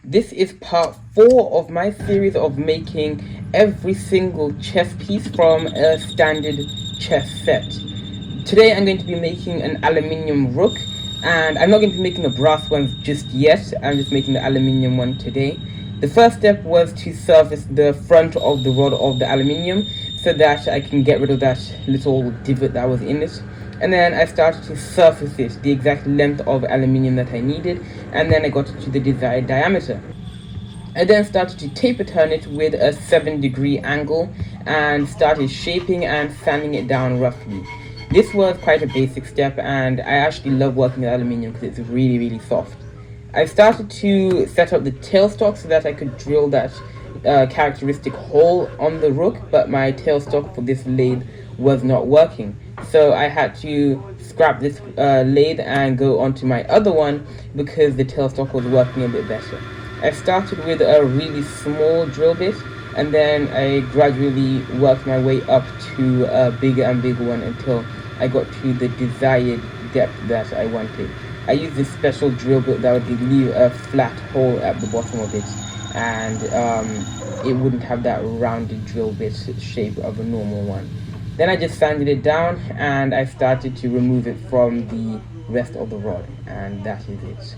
This is part 4 of my series of making every single chess piece from a standard chess set. Today I'm going to be making an aluminium rook, and I'm not going to be making the brass ones just yet. I'm just making the aluminium one today. The first step was to surface the front of the rod of the aluminium so that I can get rid of that little divot that was in it. And then I started to surface it, the exact length of aluminium that I needed, and then I got it to the desired diameter. I then started to taper turn it with a 7-degree angle and started shaping and sanding it down roughly. This was quite a basic step, and I actually love working with aluminium because it's really soft. I started to set up the tailstock so that I could drill that characteristic hole on the rook, but my tailstock for this lathe was not working. So I had to scrap this lathe and go onto my other one because the tailstock was working a bit better. I started with a really small drill bit, and then I gradually worked my way up to a bigger and bigger one until I got to the desired depth that I wanted. I used this special drill bit that would leave a flat hole at the bottom of it, and it wouldn't have that rounded drill bit shape of a normal one. Then I just sanded it down and I started to remove it from the rest of the rod, and that is it.